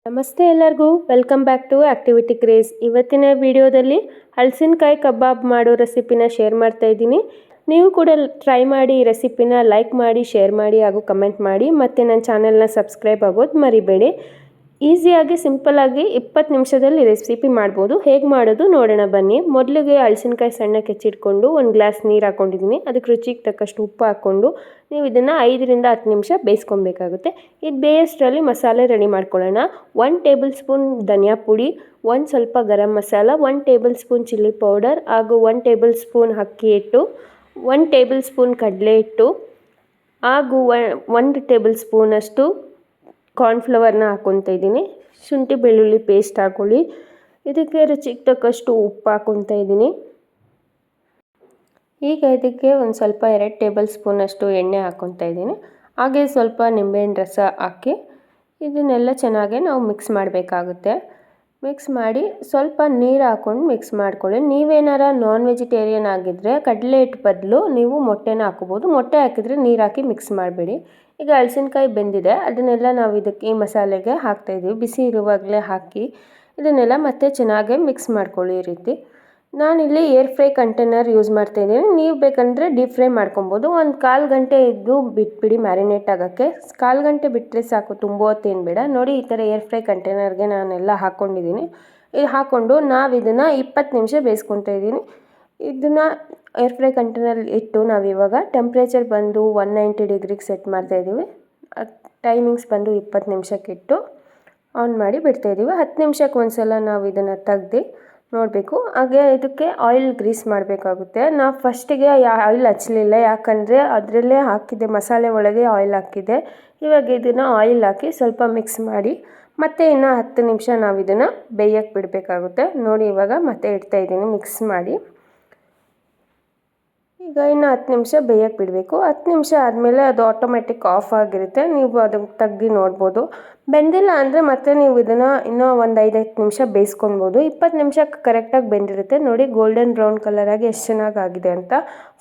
ನಮಸ್ತೆ ಎಲ್ಲರಿಗೂ, welcome back to activity craze. ಇವತ್ತಿನ ವಿಡಿಯೋದಲ್ಲಿ ಹಲಸಿನಕಾಯಿ ಕಬಾಬ್ ಮಾಡೋ ರೆಸಿಪಿನ ಶೇರ್ ಮಾಡ್ತಾ ಇದ್ದೀನಿ. ನೀವು ಕೂಡ ಟ್ರೈ ಮಾಡಿ ಈ ರೆಸಿಪಿನ ಲೈಕ್ ಮಾಡಿ, ಶೇರ್ ಮಾಡಿ ಹಾಗೂ ಕಮೆಂಟ್ ಮಾಡಿ. ಮತ್ತು ನನ್ನ ಚಾನೆಲ್ನ ಸಬ್ಸ್ಕ್ರೈಬ್ ಆಗೋದು ಮರಿಬೇಡಿ. ಈಸಿಯಾಗಿ ಸಿಂಪಲ್ಲಾಗಿ 20 ನಿಮಿಷದಲ್ಲಿ ರೆಸಿಪಿ ಮಾಡ್ಬೋದು. ಹೇಗೆ ಮಾಡೋದು ನೋಡೋಣ ಬನ್ನಿ. ಮೊದಲಿಗೆ ಹಲಸಿನಕಾಯಿ ಸಣ್ಣಕ್ಕೆ ಹೆಚ್ಚಿಟ್ಕೊಂಡು 1 ಗ್ಲಾಸ್ ನೀರು ಹಾಕ್ಕೊಂಡಿದ್ದೀನಿ. ಅದಕ್ಕೆ ರುಚಿಗೆ ತಕ್ಕಷ್ಟು ಉಪ್ಪು ಹಾಕ್ಕೊಂಡು ನೀವು ಇದನ್ನು 5 ರಿಂದ 10 ನಿಮಿಷ ಬೇಯಿಸ್ಕೊಬೇಕಾಗುತ್ತೆ. ಇದು ಬೇಯಷ್ಟರಲ್ಲಿ ಮಸಾಲೆ ರೆಡಿ ಮಾಡ್ಕೊಳ್ಳೋಣ. 1 ಟೇಬಲ್ ಸ್ಪೂನ್ ಧನಿಯಾ ಪುಡಿ, ಸ್ವಲ್ಪ garam masala, 1 tablespoon chilli powder ಹಾಗೂ 1 ಟೇಬಲ್ ಸ್ಪೂನ್ ಅಕ್ಕಿ ಹಿಟ್ಟು, 1 ಟೇಬಲ್ ಸ್ಪೂನ್ ಕಡಲೆ ಹಿಟ್ಟು ಹಾಗೂ 1 ಟೇಬಲ್ ಸ್ಪೂನಷ್ಟು ಕಾರ್ನ್ಫ್ಲವರ್ನ ಹಾಕ್ಕೊತಾ ಇದ್ದೀನಿ. ಶುಂಠಿ ಬೆಳ್ಳುಳ್ಳಿ ಪೇಸ್ಟ್ ಹಾಕ್ಕೊಳ್ಳಿ. ಇದಕ್ಕೆ ರುಚಿಗೆ ತಕ್ಕಷ್ಟು ಉಪ್ಪು ಹಾಕ್ಕೊತಾ ಇದ್ದೀನಿ. ಈಗ ಇದಕ್ಕೆ ಸ್ವಲ್ಪ 2 ಟೇಬಲ್ ಸ್ಪೂನಷ್ಟು ಎಣ್ಣೆ ಹಾಕ್ಕೊತಾ ಇದ್ದೀನಿ. ಹಾಗೆ ಸ್ವಲ್ಪ ನಿಂಬೆಹಣ್ಣು ರಸ ಹಾಕಿ ಇದನ್ನೆಲ್ಲ ಚೆನ್ನಾಗಿ ನಾವು ಮಿಕ್ಸ್ ಮಾಡಬೇಕಾಗುತ್ತೆ. ಮಿಕ್ಸ್ ಮಾಡಿ ಸ್ವಲ್ಪ ನೀರು ಹಾಕ್ಕೊಂಡು ಮಿಕ್ಸ್ ಮಾಡ್ಕೊಳ್ಳಿ. ನೀವೇನಾರ ನಾನ್ ವೆಜಿಟೇರಿಯನ್ ಆಗಿದ್ದರೆ ಕಡಲೆ ಹಿಟ್ಟು ಬದಲು ನೀವು ಮೊಟ್ಟೆನ ಹಾಕೋಬೋದು. ಮೊಟ್ಟೆ ಹಾಕಿದರೆ ನೀರು ಹಾಕಿ ಮಿಕ್ಸ್ ಮಾಡಬೇಡಿ. ಈಗ ಹಲಸಿನಕಾಯಿ ಬೆಂದಿದೆ, ಅದನ್ನೆಲ್ಲ ನಾವು ಇದಕ್ಕೆ ಈ ಮಸಾಲೆಗೆ ಹಾಕ್ತಾಯಿದ್ದೀವಿ. ಬಿಸಿ ಇರುವಾಗಲೇ ಹಾಕಿ ಇದನ್ನೆಲ್ಲ ಮತ್ತೆ ಚೆನ್ನಾಗಿ ಮಿಕ್ಸ್ ಮಾಡ್ಕೊಳ್ಳಿ. ಈ ರೀತಿ ನಾನಿಲ್ಲಿ ಏರ್ ಫ್ರೈ ಕಂಟೈನರ್ ಯೂಸ್ ಮಾಡ್ತಾಯಿದ್ದೀನಿ. ನೀವು ಬೇಕಂದರೆ ಡೀಪ್ ಫ್ರೈ ಮಾಡ್ಕೊಬೋದು. 1/4 ಗಂಟೆ ಇದ್ದು ಬಿಟ್ಬಿಡಿ ಮ್ಯಾರಿನೇಟ್ ಆಗೋಕ್ಕೆ. 1/4 ಗಂಟೆ ಬಿಟ್ಟರೆ ಸಾಕು, ತುಂಬ ಹೊತ್ತೇನು ಬೇಡ. ನೋಡಿ, ಈ ಥರ ಏರ್ ಫ್ರೈ ಕಂಟೈನರ್ಗೆ ನಾನೆಲ್ಲ ಹಾಕ್ಕೊಂಡಿದ್ದೀನಿ. ಇದು ಹಾಕ್ಕೊಂಡು ನಾವು ಇದನ್ನು 20 ನಿಮಿಷ ಬೇಯಿಸ್ಕೊತಾ ಇದ್ದೀನಿ. ಇದನ್ನು ಏರ್ ಫ್ರೈ ಕಂಟೈನರ್ ಇಟ್ಟು ನಾವಿವಾಗ ಟೆಂಪ್ರೇಚರ್ ಬಂದು 190 ಡಿಗ್ರಿಗೆ ಸೆಟ್ ಮಾಡ್ತಾಯಿದ್ದೀವಿ. ಟೈಮಿಂಗ್ಸ್ ಬಂದು 20 ನಿಮಿಷಕ್ಕೆ ಇಟ್ಟು ಆನ್ ಮಾಡಿ ಬಿಡ್ತಾಯಿದ್ದೀವಿ. 10 ನಿಮಿಷಕ್ಕೆ ಒಂದ್ಸಲ ನಾವು ಇದನ್ನು ತೆಗ್ದು ನೋಡಬೇಕು. ಹಾಗೆ ಇದಕ್ಕೆ ಆಯಿಲ್ ಗ್ರೀಸ್ ಮಾಡಬೇಕಾಗುತ್ತೆ. ನಾವು ಫಸ್ಟಿಗೆ ಆಯಿಲ್ ಹಚ್ಚಲಿಲ್ಲ, ಯಾಕಂದರೆ ಅದರಲ್ಲೇ ಹಾಕಿದ್ದೆ, ಮಸಾಲೆ ಒಳಗೆ ಆಯಿಲ್ ಹಾಕಿದ್ದೆ. ಇವಾಗ ಇದನ್ನು ಆಯಿಲ್ ಹಾಕಿ ಸ್ವಲ್ಪ ಮಿಕ್ಸ್ ಮಾಡಿ ಮತ್ತೆ ಇನ್ನು 10 ನಿಮಿಷ ನಾವು ಇದನ್ನು ಬೇಯಕ್ಕೆ ಬಿಡಬೇಕಾಗುತ್ತೆ. ನೋಡಿ, ಇವಾಗ ಮತ್ತೆ ಇಡ್ತಾಯಿದ್ದೀನಿ ಮಿಕ್ಸ್ ಮಾಡಿ. ಈಗ ಇನ್ನು 10 ನಿಮಿಷ ಬೇಯಕ್ಕೆ ಬಿಡಬೇಕು. 10 ನಿಮಿಷ ಆದಮೇಲೆ ಅದು ಆಟೋಮೆಟಿಕ್ ಆಫ್ ಆಗಿರುತ್ತೆ. ನೀವು ಅದನ್ನು ತೆಗ್ದು ನೋಡ್ಬೋದು. ಬೆಂದಿಲ್ಲ ಅಂದರೆ ಮತ್ತೆ ನೀವು ಇದನ್ನು ಇನ್ನೂ ಒಂದು 5-10 ನಿಮಿಷ ಬೇಯಿಸ್ಕೊಳ್ಬೋದು. 20 ನಿಮಿಷಕ್ಕೆ ಕರೆಕ್ಟಾಗಿ ಬೆಂದಿರುತ್ತೆ. ನೋಡಿ, ಗೋಲ್ಡನ್ ಬ್ರೌನ್ ಕಲರಾಗಿ ಎಷ್ಟು ಚೆನ್ನಾಗಾಗಿದೆ ಅಂತ.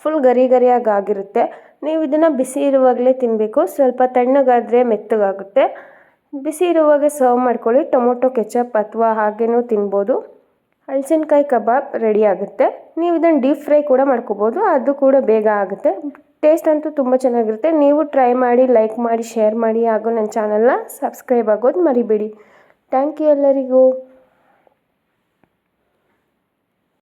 ಫುಲ್ ಗರಿ ಗರಿಯಾಗಿ ಆಗಿರುತ್ತೆ. ನೀವು ಇದನ್ನು ಬಿಸಿ ಇರುವಾಗಲೇ ತಿನ್ನಬೇಕು. ಸ್ವಲ್ಪ ತಣ್ಣಗಾದರೆ ಮೆತ್ತಗಾಗುತ್ತೆ. ಬಿಸಿ ಇರುವಾಗೆ ಸರ್ವ್ ಮಾಡ್ಕೊಳ್ಳಿ. ಟೊಮೊಟೊ ಕೆಚಪ್ ಅಥವಾ ಹಾಗೇನೂ ತಿನ್ಬೋದು. ಹಲಸಿನಕಾಯಿ ಕಬಾಬ್ ರೆಡಿ ಆಗುತ್ತೆ. ನೀವು ಇದನ್ನು ಡೀಪ್ ಫ್ರೈ ಕೂಡ ಮಾಡ್ಕೋಬೋದು, ಅದು ಕೂಡ ಬೇಗ ಆಗುತ್ತೆ. ಟೇಸ್ಟ್ ಅಂತೂ ತುಂಬ ಚೆನ್ನಾಗಿರುತ್ತೆ. ನೀವು ಟ್ರೈ ಮಾಡಿ, ಲೈಕ್ ಮಾಡಿ, ಶೇರ್ ಮಾಡಿ ಹಾಗೂ ನನ್ನ ಚಾನಲ್ನ ಸಬ್ಸ್ಕ್ರೈಬ್ ಆಗೋದು ಮರಿಬೇಡಿ. ಥ್ಯಾಂಕ್ ಯು ಎಲ್ಲರಿಗೂ.